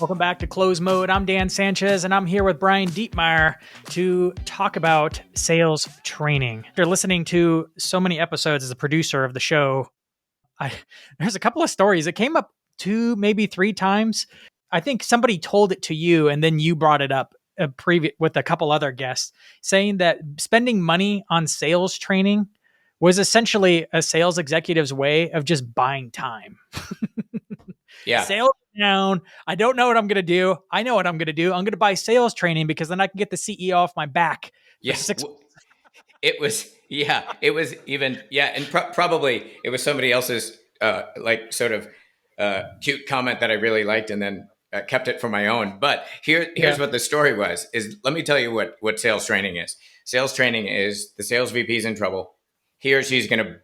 Welcome back to Close Mode. I'm Dan Sanchez, and I'm here with Brian Dietmeyer to talk about sales training. If you're listening to so many episodes as a producer of the show, there's a couple of stories that came up 2, maybe 3 times. I think somebody told it to you, and then you brought it up with a couple other guests, saying that spending money on sales training was essentially a sales executive's way of just buying time. Yeah. Sales down. I don't know what I'm going to do. I know what I'm going to do. I'm going to buy sales training because then I can get the CEO off my back. Yes. It was probably it was somebody else's cute comment that I really liked, and then kept it for my own. But here's what the story was. Let me tell you what sales training is. Sales training is the sales VP is in trouble. He or she's going to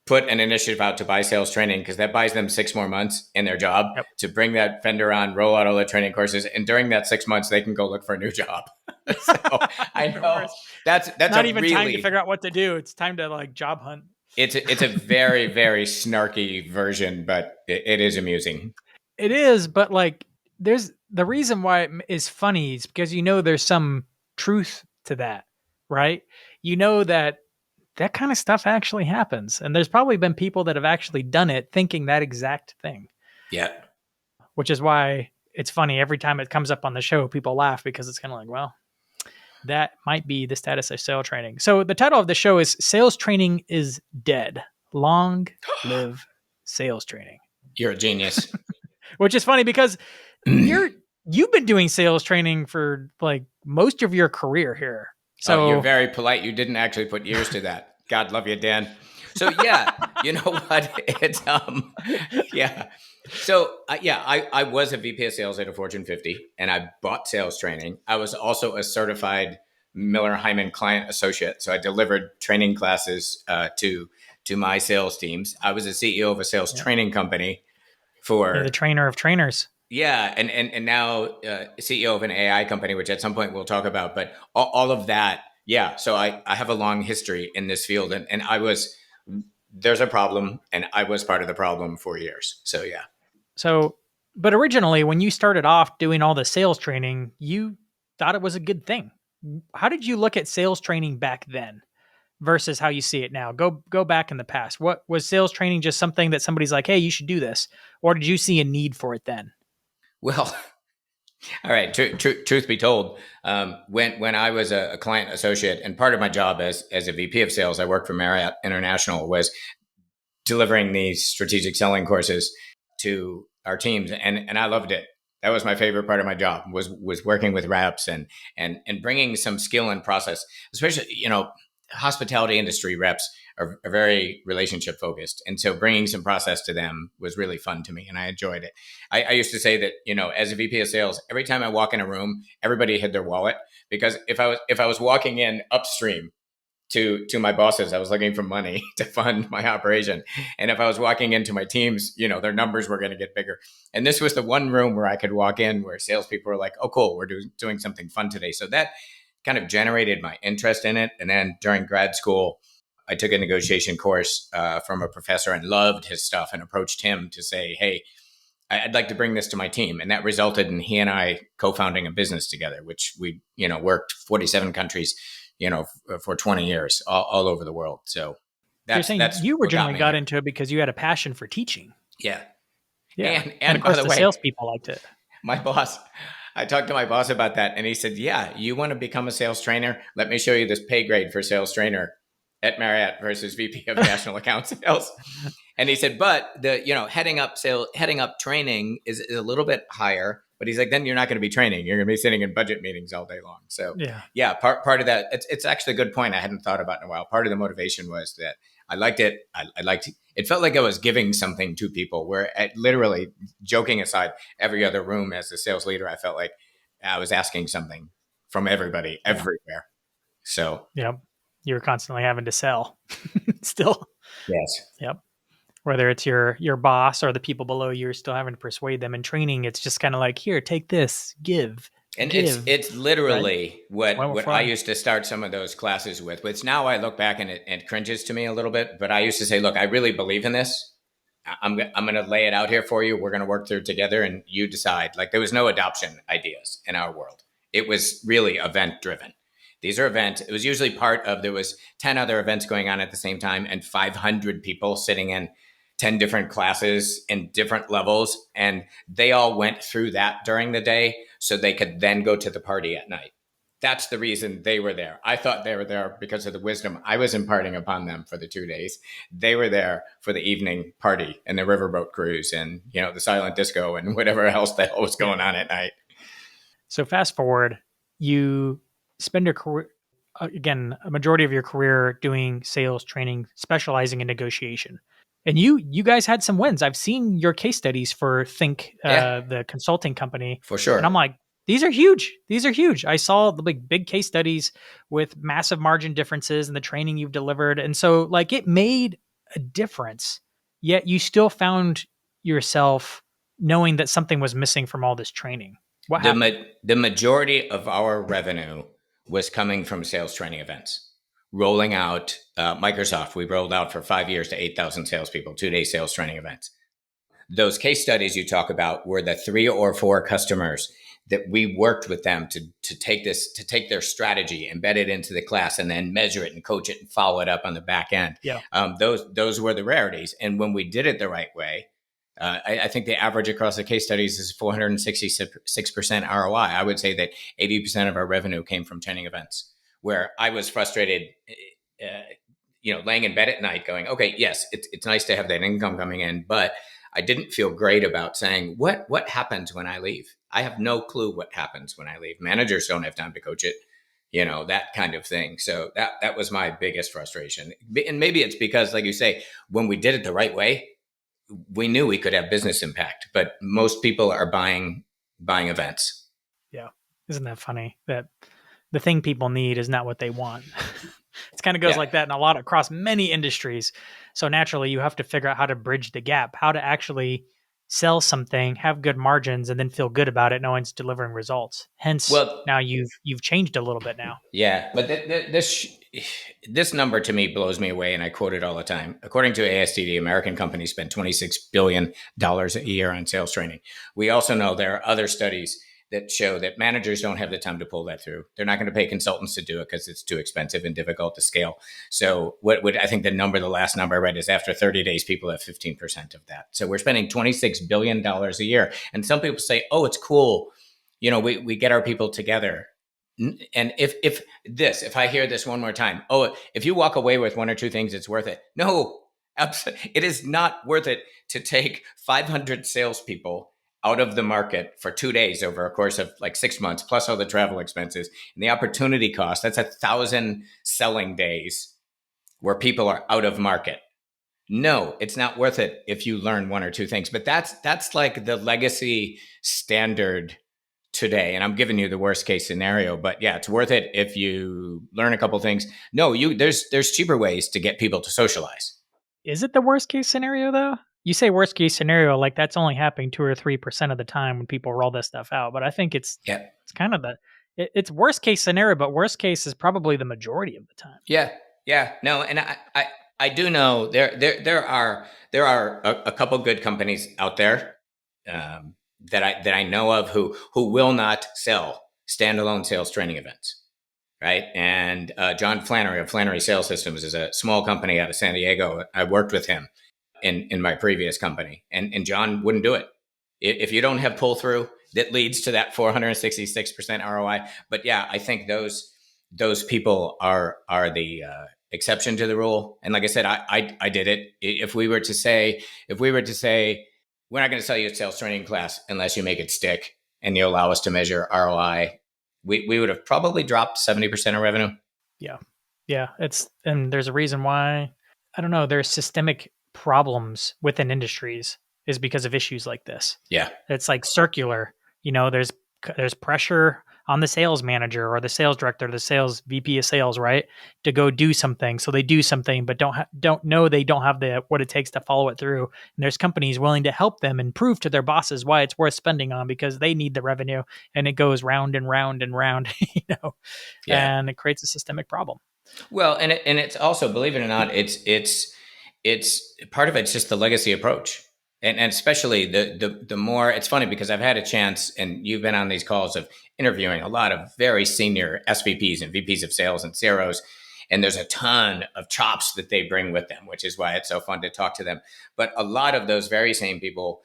put an initiative out to buy sales training because that buys them 6 more months in their job to bring that vendor on, roll out all the training courses. And during that 6 months, they can go look for a new job. So I know that's not even time to figure out what to do. It's time to job hunt. It's a very, very snarky version, but it is amusing. It is, but there's the reason why it is funny is because there's some truth to that, right? That kind of stuff actually happens. And there's probably been people that have actually done it thinking that exact thing. Yeah. Which is why it's funny. Every time it comes up on the show, people laugh because it's kind of well, that might be the status of sales training. So the title of the show is Sales Training is Dead. Long live sales training. You're a genius. Which is funny because you've been doing sales training for most of your career here. So you're very polite. You didn't actually put years to that. God love you, Dan. So yeah, you know what? It's yeah. So I was a VP of sales at a Fortune 50, and I bought sales training. I was also a certified Miller Hyman client associate, so I delivered training classes to my sales teams. I was a CEO of a sales training company for the trainer of trainers. Yeah, and now CEO of an AI company, which at some point we'll talk about. But all of that, yeah. So I have a long history in this field, and there's a problem, and I was part of the problem for years. So yeah. So, but originally, when you started off doing all the sales training, you thought it was a good thing. How did you look at sales training back then versus how you see it now? Go back in the past. What was sales training just something that somebody's like, hey, you should do this, or did you see a need for it then? Well, all right. Truth be told, when I was a client associate, and part of my job as a VP of sales, I worked for Marriott International, was delivering these strategic selling courses to our teams, and I loved it. That was my favorite part of my job, was working with reps and bringing some skill and process, especially hospitality industry reps are very relationship focused. And so bringing some process to them was really fun to me, and I enjoyed it. I used to say that, as a VP of sales, every time I walk in a room, everybody hid their wallet, because if I was walking in upstream to my bosses, I was looking for money to fund my operation. And if I was walking into my teams, their numbers were going to get bigger. And this was the one room where I could walk in where salespeople were like, oh, cool, we're doing something fun today. So that kind of generated my interest in it. And then during grad school, I took a negotiation course from a professor and loved his stuff, and approached him to say, hey, I'd like to bring this to my team. And that resulted in he and I co-founding a business together, which we, worked 47 countries, for 20 years all over the world. So that's you originally got into it because you had a passion for teaching. Yeah. Yeah. And of course, by the way, salespeople liked it. I talked to my boss about that, and he said, yeah, you want to become a sales trainer? Let me show you this pay grade for sales trainer at Marriott versus VP of National Account Sales. And he said, but the, heading up training is a little bit higher, but he's like, then you're not going to be training. You're going to be sitting in budget meetings all day long. So yeah, part of that, it's actually a good point I hadn't thought about in a while. Part of the motivation was that I liked it. I liked it. It felt like I was giving something to people, where literally, joking aside, every other room as a sales leader, I felt like I was asking something from everybody everywhere. So yeah, you're constantly having to sell still. Yes. Yep. Whether it's your boss or the people below you, you're still having to persuade them. In training, it's just kind of like, here, take this, give. And give, it's literally right? what I used to start some of those classes with. Which now I look back and it cringes to me a little bit. But I used to say, look, I really believe in this. I'm going to lay it out here for you. We're going to work through it together and you decide. Like there was no adoption ideas in our world. It was really event driven. These are events. It was usually part of, there was 10 other events going on at the same time and 500 people sitting in 10 different classes in different levels. And they all went through that during the day so they could then go to the party at night. That's the reason they were there. I thought they were there because of the wisdom I was imparting upon them for the 2 days. They were there for the evening party and the riverboat cruise and, you know, the silent disco and whatever else the hell was going on at night. So fast forward, you spend your career, again, a majority of your career doing sales training, specializing in negotiation. And you guys had some wins. I've seen your case studies for Think, Yeah, the consulting company, for and I'm sure. like, these are huge. These are huge. I saw the big case studies with massive margin differences and the training you've delivered, and so like it made a difference. Yet you still found yourself knowing that something was missing from all this training. What happened? The majority of our revenue was coming from sales training events. Rolling out Microsoft, we rolled out for 5 years to 8,000 salespeople, 2 day sales training events. Those case studies you talk about were the 3 or 4 customers that we worked with them to take this, to take their strategy, embed it into the class, and then measure it and coach it and follow it up on the back end. Yeah. Those were the rarities, and when we did it the right way, I think the average across the case studies is 466% ROI. I would say that 80% of our revenue came from training events, where I was frustrated, laying in bed at night going, okay, yes, it's nice to have that income coming in, but I didn't feel great about saying, what happens when I leave? I have no clue what happens when I leave. Managers don't have time to coach it, that kind of thing. So that was my biggest frustration. And maybe it's because, like you say, when we did it the right way, we knew we could have business impact, but most people are buying events. Yeah. Isn't that funny that the thing people need is not what they want? It kind of goes Yeah. like that in a lot across many industries. So naturally, you have to figure out how to bridge the gap, how to actually sell something, have good margins, and then feel good about it, knowing it's delivering results. Hence, Well, now you've changed a little bit now. yeah, but this number to me blows me away, and I quote it all the time. According to ASTD, American companies spend $26 billion a year on sales training. We also know there are other studies that show that managers don't have the time to pull that through. They're not going to pay consultants to do it because it's too expensive and difficult to scale. So what would I think the last number I read is after 30 days, people have 15% of that. So we're spending $26 billion a year. And some people say, oh, it's cool. We get our people together. And if I hear this one more time, oh, if you walk away with 1 or 2 things, it's worth it. No, it is not worth it to take 500 salespeople out of the market for 2 days over a course of like 6 months, plus all the travel expenses and the opportunity cost. That's 1,000 selling days where people are out of market. No, it's not worth it if you learn 1 or 2 things. But that's like the legacy standard today. And I'm giving you the worst case scenario, but yeah, it's worth it if you learn a couple things. No, there's cheaper ways to get people to socialize. Is it the worst case scenario though? You say worst case scenario, like that's only happening 2 or 3% of the time when people roll this stuff out. But I think Yeah. it's kind of it's worst case scenario, but worst case is probably the majority of the time. Yeah. Yeah. No, and I do know there are a couple good companies out there that I know of who will not sell standalone sales training events. Right. And John Flannery of Flannery Sales Systems is a small company out of San Diego. I worked with him in my previous company, and John wouldn't do it. If you don't have pull through, that leads to that 466% ROI. But yeah, I think those people are the exception to the rule. And like I said, I did it. If we were to say we're not going to sell you a sales training class unless you make it stick and you allow us to measure ROI, we would have probably dropped 70% of revenue. Yeah. Yeah. And there's a reason why, I don't know, there's systemic problems within industries is because of issues like this. Yeah. It's like circular. There's pressure on the sales manager or the sales director, the sales VP of sales, right, to go do something. So they do something, but don't know they don't have the what it takes to follow it through. And there's companies willing to help them and prove to their bosses why it's worth spending on because they need the revenue, and it goes round and round and round, Yeah. and it creates a systemic problem. Well, and it's also, believe it or not, it's it's part of it's just the legacy approach. And especially the more, it's funny because I've had a chance, and you've been on these calls of interviewing a lot of very senior SVPs and VPs of sales and CROs, and there's a ton of chops that they bring with them, which is why it's so fun to talk to them. But a lot of those very same people,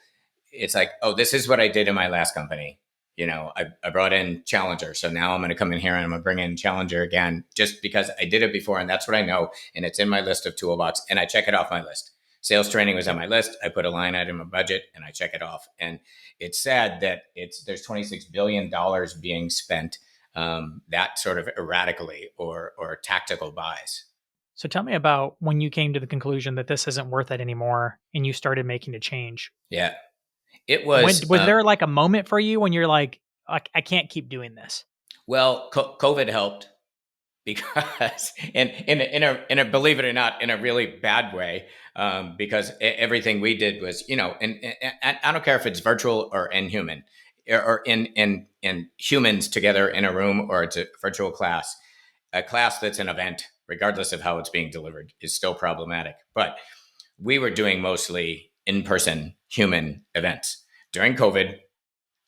it's like, oh, this is what I did in my last company. I brought in Challenger. So now I'm going to come in here and I'm going to bring in Challenger again, just because I did it before and that's what I know. And it's in my list of toolbox and I check it off my list. Sales training was on my list. I put a line item in my budget and I check it off. And it's sad that there's $26 billion being spent that sort of erratically or tactical buys. So tell me about when you came to the conclusion that this isn't worth it anymore and you started making a change. Yeah, it When was. was there like a moment for you when you're like, I can't keep doing this? Well, COVID helped because, and in a believe it or not, in a really bad way, because everything we did was, and I don't care if it's virtual or inhuman, or in humans together in a room, or it's a virtual class. A class that's an event, regardless of how it's being delivered, is still problematic. But we were doing mostly in-person human events during COVID.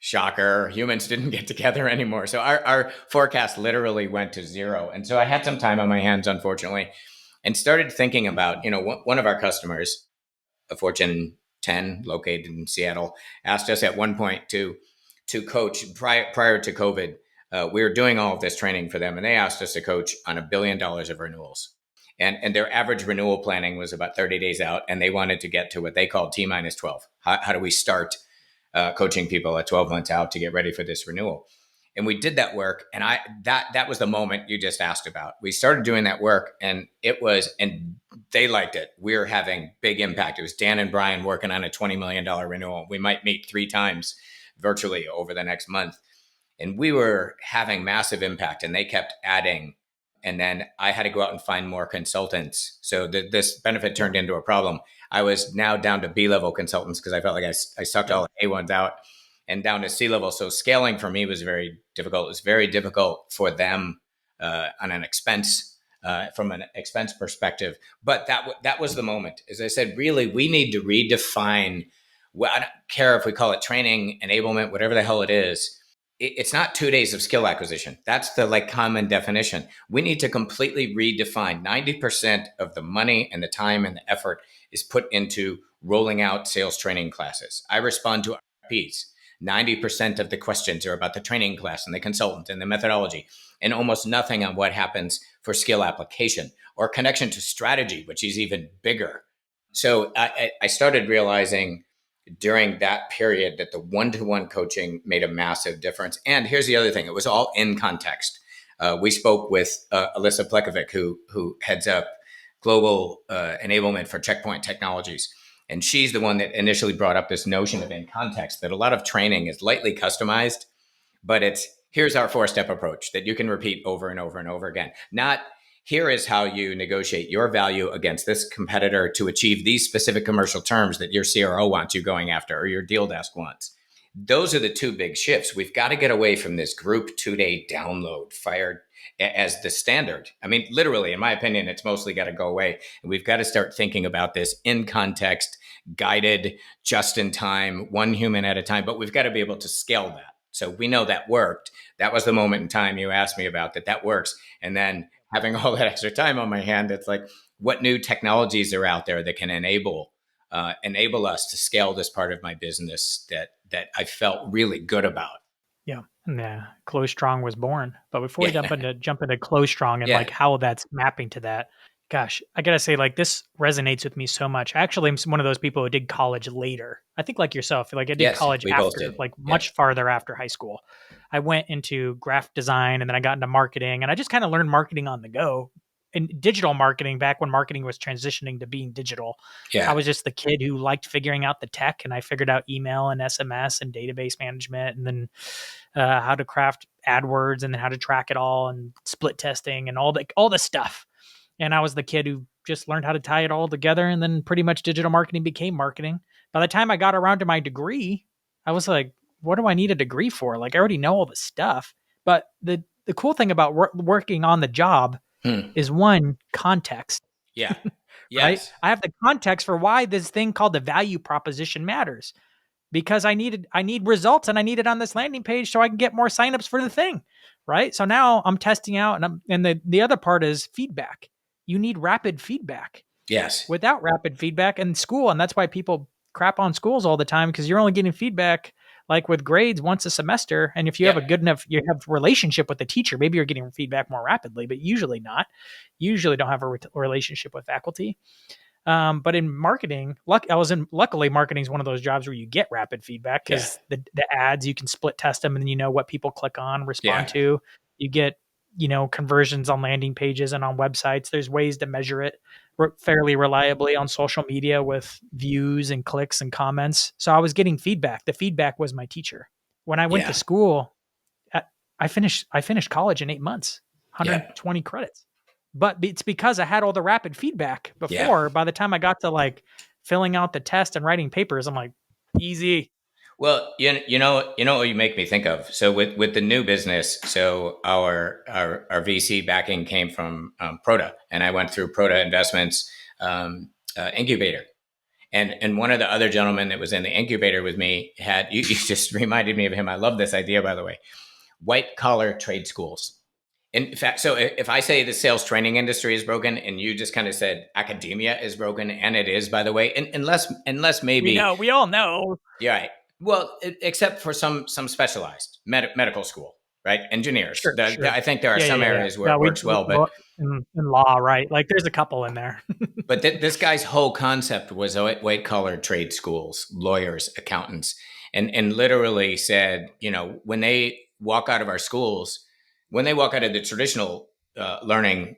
Shocker, humans didn't get together anymore. So our forecast literally went to zero. And so I had some time on my hands, unfortunately, and started thinking about, one of our customers, a Fortune 10 located in Seattle, asked us at one point to coach prior to COVID. We were doing all of this training for them, and they asked us to coach on $1 billion of renewals. And their average renewal planning was about 30 days out, and they wanted to get to what they called T minus 12. How do we start coaching people at 12 months out to get ready for this renewal? And we did that work, and that was the moment you just asked about. We started doing that work, and they liked it. We were having big impact. It was Dan and Brian working on a $20 million renewal. We might meet 3 times virtually over the next month. And we were having massive impact, and they kept adding. And then I had to go out and find more consultants. So this benefit turned into a problem. I was now down to B-level consultants because I felt like I sucked all the A1s out, and down to C-level. So scaling for me was very difficult. It was very difficult for them on an expense, from an expense perspective. But that was the moment. As I said, really, we need to redefine. Well, I don't care if we call it training, enablement, whatever the hell it is. It's not 2 days of skill acquisition. That's the common definition. We need to completely redefine. 90% of the money and the time and the effort is put into rolling out sales training classes. I respond to RFPs. 90% of the questions are about the training class and the consultant and the methodology, and almost nothing on what happens for skill application or connection to strategy, which is even bigger. So I started realizing during that period that the one-to-one coaching made a massive difference. And here's the other thing. It was all in context. We spoke with Alyssa Plekovic, who heads up global enablement for Checkpoint Technologies. And she's the one that initially brought up this notion of in context, that a lot of training is lightly customized, but here's our 4-step approach that you can repeat over and over and over again. Not here is how you negotiate your value against this competitor to achieve these specific commercial terms that your CRO wants you going after or your deal desk wants. Those are the 2 big shifts. We've got to get away from this group 2-day download fired as the standard. I mean, literally, in my opinion, it's mostly got to go away. And we've got to start thinking about this in context, guided, just in time, one human at a time. But we've got to be able to scale that. So we know that worked. That was the moment in time you asked me about that works. And then having all that extra time on my hand, it's like, what new technologies are out there that can enable us to scale this part of my business that I felt really good about. Yeah. Yeah. Close Strong was born. But before we jump into Close Strong and how that's mapping to that, gosh, I gotta say, this resonates with me so much. Actually, I'm one of those people who did college later. I think like yourself, I did college after, much farther after high school. I went into graphic design and then I got into marketing, and I just kind of learned marketing on the go. And digital marketing, back when marketing was transitioning to being digital. I was just the kid who liked figuring out the tech, and I figured out email and SMS and database management, and then how to craft AdWords, and then how to track it all, and split testing and all the stuff. And I was the kid who just learned how to tie it all together, and then pretty much digital marketing became marketing. By the time I got around to my degree, I was like, what do I need a degree for? I already know all the stuff. But the cool thing about working on the job is, one, context. Yeah. right? Yes. I have the context for why this thing called the value proposition matters because I need results and I need it on this landing page so I can get more signups for the thing, right? So now I'm testing out and the other part is feedback. You need rapid feedback. Yes. Without rapid feedback in school, and that's why people crap on schools all the time because you're only getting feedback like with grades once a semester, and if you have a Yep. good enough you have relationship with the teacher, maybe you're getting feedback more rapidly, but usually not. You usually don't have a relationship with faculty. But in marketing, luckily marketing is one of those jobs where you get rapid feedback Yeah. because the ads you can split test them and then you know what people click on, respond Yeah. to. You get conversions on landing pages and on websites. There's ways to measure it fairly reliably on social media with views and clicks and comments. So I was getting feedback. The feedback was my teacher. When I went to Yeah. school, I finished college in 8 months, Yeah. 120 credits. But it's because I had all the rapid feedback Yeah. before. By the time I got to like filling out the test and writing papers, I'm like, easy. Well, you know what you make me think of. So with the new business, so our VC backing came from Proda, and I went through Proda Investments incubator. And one of the other gentlemen that was in the incubator with me had you just reminded me of him. I love this idea, by the way. White collar trade schools. In fact, so if I say the sales training industry is broken, and you just kind of said academia is broken, and it is, by the way, unless We maybe know, we all know. yeah, right. Well, except for some specialized medical school, right? Engineers. Sure, sure. I think there are Yeah, some yeah, yeah. areas where No, it we works well, look in law, right? Like there's a couple in there. this guy's whole concept was white collar trade schools, lawyers, accountants, and literally said, when they walk out of our schools, when they walk out of the traditional learning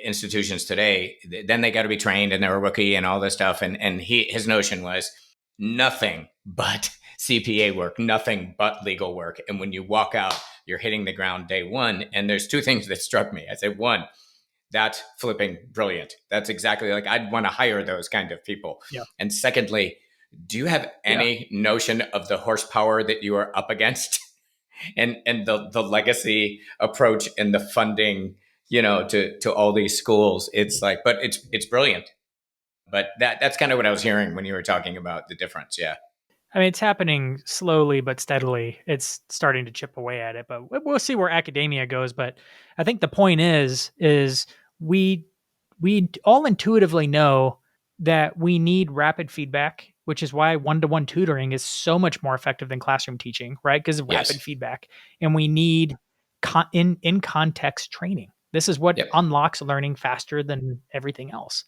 institutions today, then they got to be trained and they're a rookie and all this stuff. And his notion was nothing but CPA work, nothing but legal work. And when you walk out, you're hitting the ground day one. And there's two things that struck me. I said, one, that's flipping brilliant. That's exactly like I'd want to hire those kind of people. Yeah, And secondly, do you have yeah. any notion of the horsepower that you are up against and the legacy approach and the funding, to all these schools? It's like, but it's brilliant. But that's kind of what I was hearing when you were talking about the difference. Yeah. I mean, it's happening slowly but steadily. It's starting to chip away at it, but we'll see where academia goes. But I think the point is we we all intuitively know that we need rapid feedback, which is why one-to-one tutoring is so much more effective than classroom teaching, right? Because of rapid Yes. feedback, and we need in context training. This is what Yep. unlocks learning faster than everything else.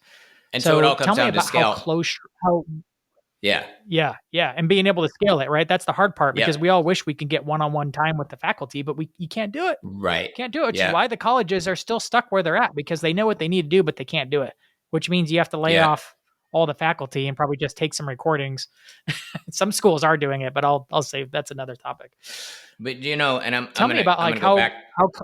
And so it So all comes tell me down to about how scale. close how Yeah. yeah, yeah, and being able to scale it, right? That's the hard part because Yep. we all wish we could get one-on-one time with the faculty, but you can't do it. Right. Can't do it, which is Yeah. why the colleges are still stuck where they're at because they know what they need to do, but they can't do it, which means you have to lay Yeah. off all the faculty and probably just take some recordings. Some schools are doing it, but I'll say that's another topic. But and Tell me about I'm like gonna go back.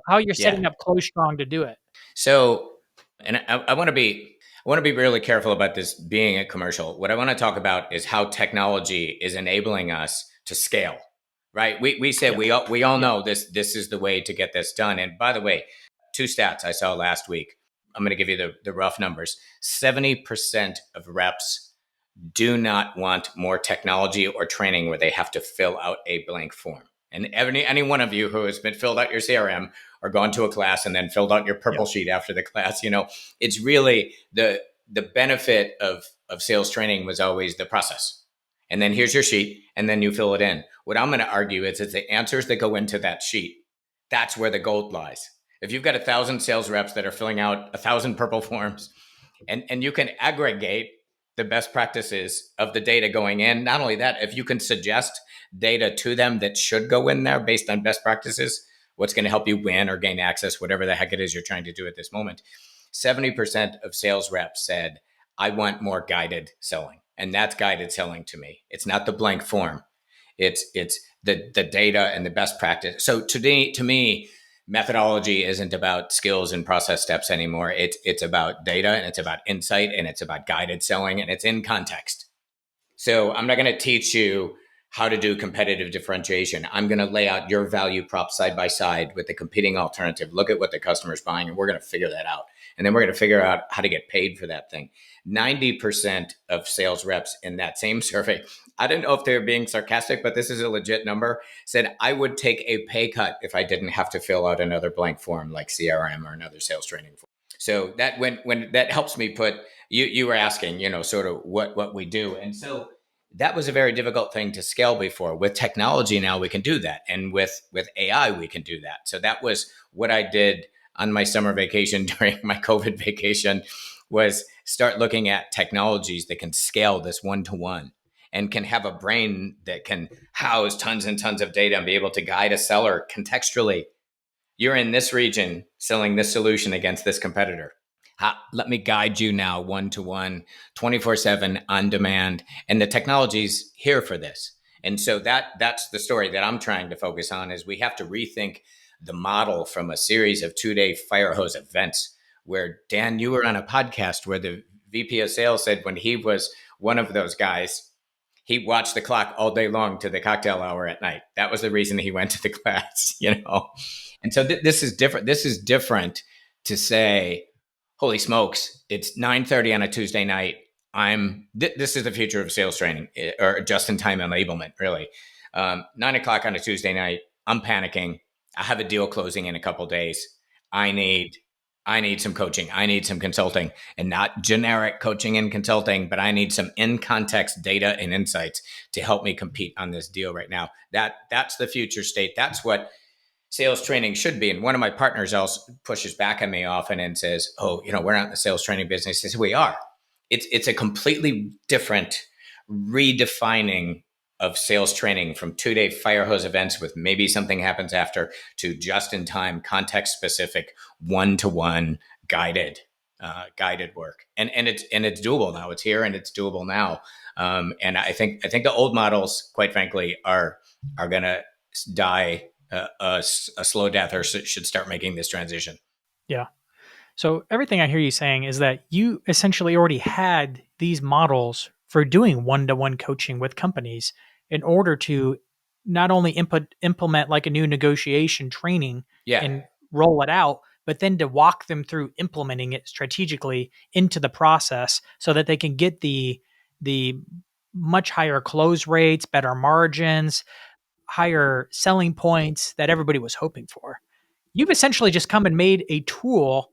how you're Yeah. setting up Close Strong to do it. So, and I want to be really careful about this being a commercial. What I want to talk about is how technology is enabling us to scale. Right? We said Yep. we all Yep. know this is the way to get this done. And by the way, two stats I saw last week. I'm going to give you the rough numbers. 70% of reps do not want more technology or training where they have to fill out a blank form. And any one of you who has been filled out your CRM or gone to a class and then filled out your purple Yep. sheet after the class, it's really the benefit of sales training was always the process. And then here's your sheet, and then you fill it in. What I'm going to argue is it's the answers that go into that sheet. That's where the gold lies. If you've got 1,000 sales reps that are filling out 1,000 purple forms, and you can aggregate the best practices of the data going in. Not only that, if you can suggest data to them that should go in there based on best practices, what's going to help you win or gain access, whatever the heck it is you're trying to do at this moment. 70% of sales reps said, I want more guided selling. And that's guided selling to me. It's not the blank form. It's the data and the best practice. So to me, methodology isn't about skills and process steps anymore. It's about data, and it's about insight, and it's about guided selling, and it's in context. So I'm not going to teach you how to do competitive differentiation. I'm going to lay out your value prop side by side with the competing alternative. Look at what the customer's buying, and we're going to figure that out. and then we're going to figure out how to get paid for that thing. 90% of sales reps in that same survey, I don't know if they were being sarcastic, but this is a legit number, said I would take a pay cut if I didn't have to fill out another blank form like CRM or another sales training form. So that when that helps me put, you were asking, sort of what we do. And so that was a very difficult thing to scale before. With technology now we can do that. And with AI, we can do that. So that was what I did on my summer vacation during my COVID vacation, was start looking at technologies that can scale this one-to-one and can have a brain that can house tons and tons of data and be able to guide a seller contextually. You're in this region selling this solution against this competitor. Let me guide you now one-to-one, 24/7 on demand. And the technology's here for this. And so that's the story that I'm trying to focus on, is we have to rethink the model from a series of 2-day fire hose events where, Dan, you were on a podcast where the VP of sales said when he was one of those guys, he watched the clock all day long to the cocktail hour at night. That was the reason he went to the class, And so this is different. This is different to say, holy smokes, it's 9:30 on a Tuesday night. This is the future of sales training, or just-in-time enablement, really. 9:00 on a Tuesday night, I'm panicking. I have a deal closing in a couple of days. I need some coaching. I need some consulting, and not generic coaching and consulting, but I need some in-context data and insights to help me compete on this deal right now. That's the future state. That's what sales training should be. And one of my partners else pushes back on me often and says, oh, we're not in the sales training business. I say, we are. It's a completely different redefining of sales training, from 2-day fire hose events with maybe something happens after, to just-in-time, context-specific, one-to-one guided work. And it's doable now. It's here and it's doable now. And I think the old models, quite frankly, are going to die a slow death, or should start making this transition. Yeah. So everything I hear you saying is that you essentially already had these models for doing one-to-one coaching with companies in order to not only implement like a new negotiation training and roll it out, but then to walk them through implementing it strategically into the process so that they can get the much higher close rates, better margins, higher selling points that everybody was hoping for. You've essentially just come and made a tool.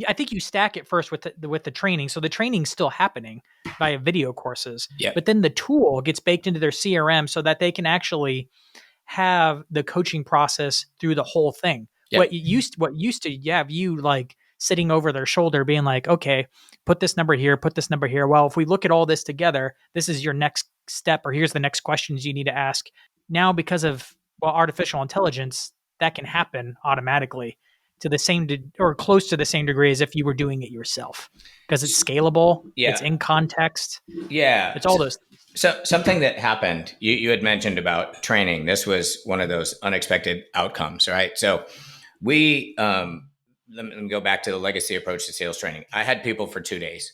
I think you stack it first with the training. So the training's still happening via video courses, but then the tool gets baked into their CRM so that they can actually have the coaching process through the whole thing. What used to have you like sitting over their shoulder being like, okay, put this number here, put this number here. Well, if we look at all this together, this is your next step, or here's the next questions you need to ask. Now, because of artificial intelligence, that can happen automatically to the same or close to the same degree as if you were doing it yourself, because it's scalable. It's in context. It's all those things. So something that happened, you had mentioned about training. This was one of those unexpected outcomes, right? So we, let me go back to the legacy approach to sales training. I had people for 2 days.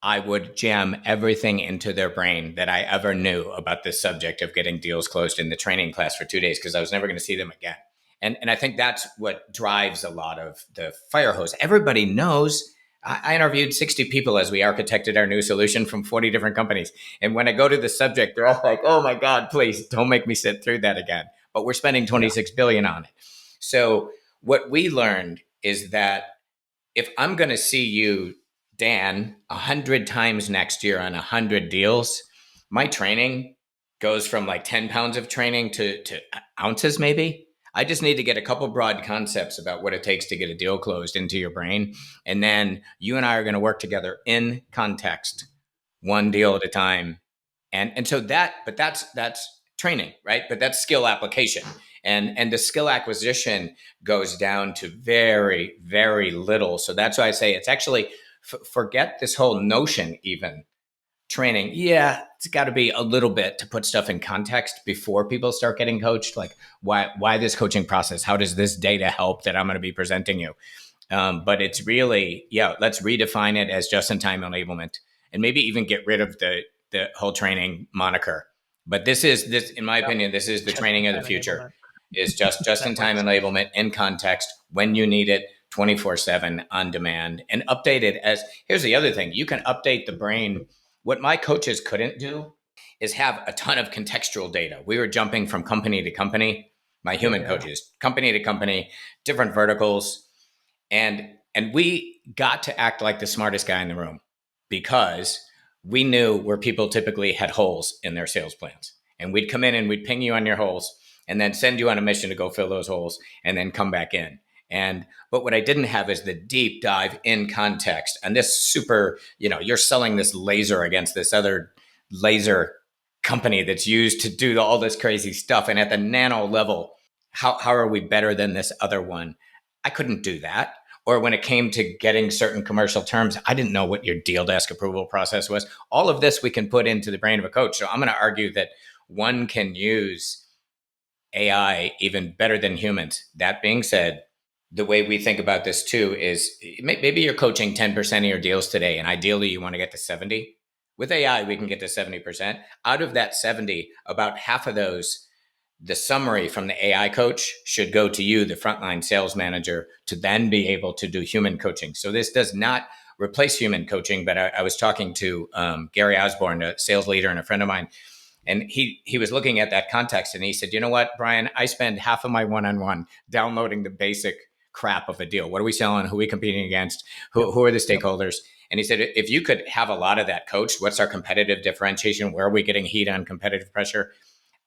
I would jam everything into their brain that I ever knew about this subject of getting deals closed in the training class for 2 days, because I was never going to see them again. And I think that's what drives a lot of the fire hose. Everybody knows. I interviewed 60 people as we architected our new solution from 40 different companies. And when I go to the subject, they're all like, oh my God, please don't make me sit through that again. But we're spending $26 billion on it. So what we learned is that if I'm going to see you, Dan, 100 times next year on 100 deals, my training goes from like 10 pounds of training to ounces maybe. I just need to get a couple broad concepts about what it takes to get a deal closed into your brain. And then you and I are going to work together in context, one deal at a time. And so that's training, right? But that's skill application. And the skill acquisition goes down to very, very little. So that's why I say it's actually, forget this whole notion even. Training, it's got to be a little bit to put stuff in context before people start getting coached. Like why this coaching process? How does this data help that I'm going to be presenting you? But it's really, let's redefine it as just-in-time enablement, and maybe even get rid of the whole training moniker. But this, in my opinion, this is the training of the future. Is just-in-time enablement in context when you need it, 24/7 on demand and update it as, here's the other thing, you can update the brain. What my coaches couldn't do is have a ton of contextual data. We were jumping from company to company, my human coaches, company to company, different verticals. And we got to act like the smartest guy in the room because we knew where people typically had holes in their sales plans. And we'd come in and we'd ping you on your holes and then send you on a mission to go fill those holes and then come back in. But what I didn't have is the deep dive in context. And this super, you're selling this laser against this other laser company that's used to do all this crazy stuff. And at the nano level, how are we better than this other one? I couldn't do that. Or when it came to getting certain commercial terms, I didn't know what your deal desk approval process was. All of this we can put into the brain of a coach. So I'm going to argue that one can use AI even better than humans. That being said, the way we think about this too is maybe you're coaching 10% of your deals today, and ideally you want to get to 70. With AI, we can get to 70%. Out of that 70, about half of those, the summary from the AI coach should go to you, the frontline sales manager, to then be able to do human coaching. So this does not replace human coaching, but I was talking to Gary Osborne, a sales leader and a friend of mine, and he was looking at that context, and he said, you know what, Brian, I spend half of my one-on-one downloading the basic crap of a deal. What are we selling? Who are we competing against? Who are the stakeholders? And he said, if you could have a lot of that coached, what's our competitive differentiation? Where are we getting heat on competitive pressure?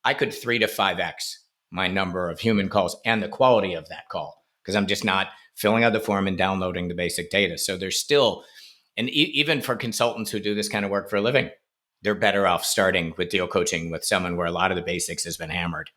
I could 3 to 5x my number of human calls and the quality of that call because I'm just not filling out the form and downloading the basic data. So there's still, and even for consultants who do this kind of work for a living, they're better off starting with deal coaching with someone where a lot of the basics has been hammered.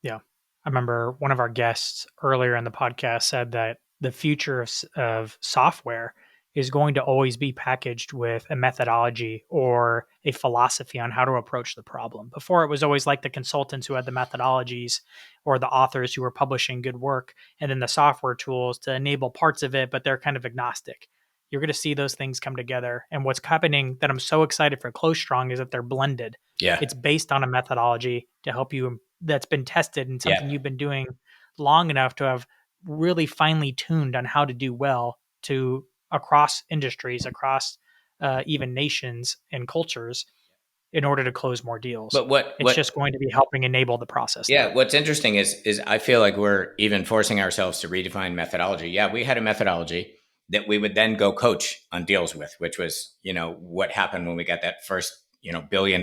Yeah. I remember one of our guests earlier in the podcast said that the future of software is going to always be packaged with a methodology or a philosophy on how to approach the problem. Before, it was always like the consultants who had the methodologies or the authors who were publishing good work, and then the software tools to enable parts of it, but they're kind of agnostic. You're going to see those things come together. And what's happening that I'm so excited for Close Strong is that they're blended. Yeah. It's based on a methodology to help you that's been tested and something you've been doing long enough to have really finely tuned on how to do well to across industries, across even nations and cultures in order to close more deals. But it's just going to be helping enable the process. Yeah. There. What's interesting is I feel like we're even forcing ourselves to redefine methodology. Yeah. We had a methodology that we would then go coach on deals with, which was, what happened when we got that first, $1 billion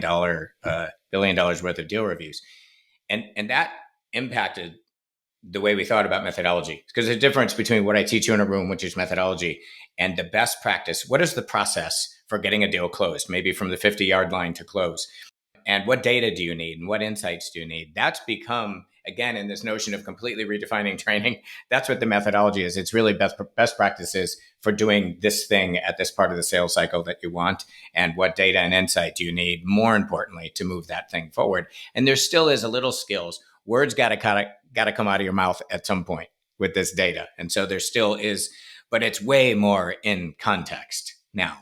worth of deal reviews. And that impacted the way we thought about methodology, because there's a difference between what I teach you in a room, which is methodology, and the best practice. What is the process for getting a deal closed, maybe from the 50-yard line to close? And what data do you need? And what insights do you need? That's become, again, in this notion of completely redefining training, that's what the methodology is. It's really best practices for doing this thing at this part of the sales cycle that you want. And what data and insight do you need, more importantly, to move that thing forward? And there still is a little skills. Words got to come out of your mouth at some point with this data. And so there still is, but it's way more in context now.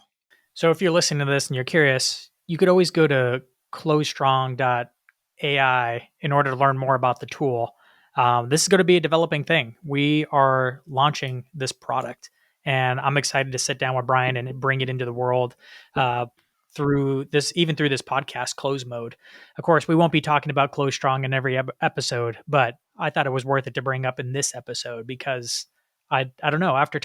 So if you're listening to this and you're curious, you could always go to closestrong.ai in order to learn more about the tool. This is going to be a developing thing. We are launching this product, and I'm excited to sit down with Brian and bring it into the world through this podcast, Close Mode. Of course, we won't be talking about Close Strong in every episode, but I thought it was worth it to bring up in this episode because I don't know, after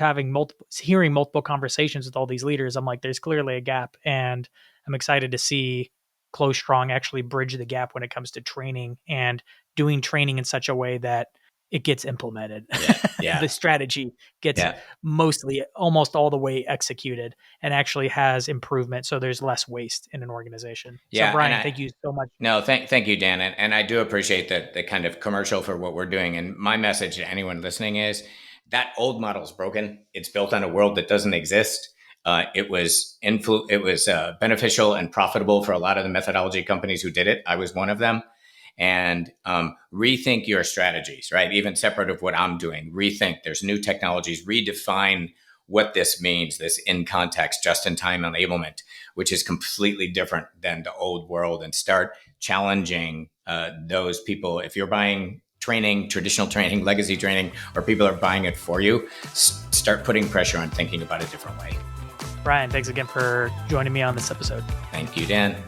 hearing multiple conversations with all these leaders, I'm like, there's clearly a gap, and I'm excited to see Close Strong actually bridge the gap when it comes to training and doing training in such a way that it gets implemented. Yeah. The strategy gets mostly almost all the way executed and actually has improvement. So there's less waste in an organization. Yeah, so Brian, thank you so much. No, thank you, Dan. And I do appreciate the kind of commercial for what we're doing. And my message to anyone listening is that old model is broken. It's built on a world that doesn't exist. It was beneficial and profitable for a lot of the methodology companies who did it. I was one of them. And rethink your strategies, right? Even separate of what I'm doing, rethink. There's new technologies, redefine what this means, this in context, just in time enablement, which is completely different than the old world, and start challenging those people. If you're buying training, traditional training, legacy training, or people are buying it for you, start putting pressure on thinking about a different way. Brian, thanks again for joining me on this episode. Thank you, Dan.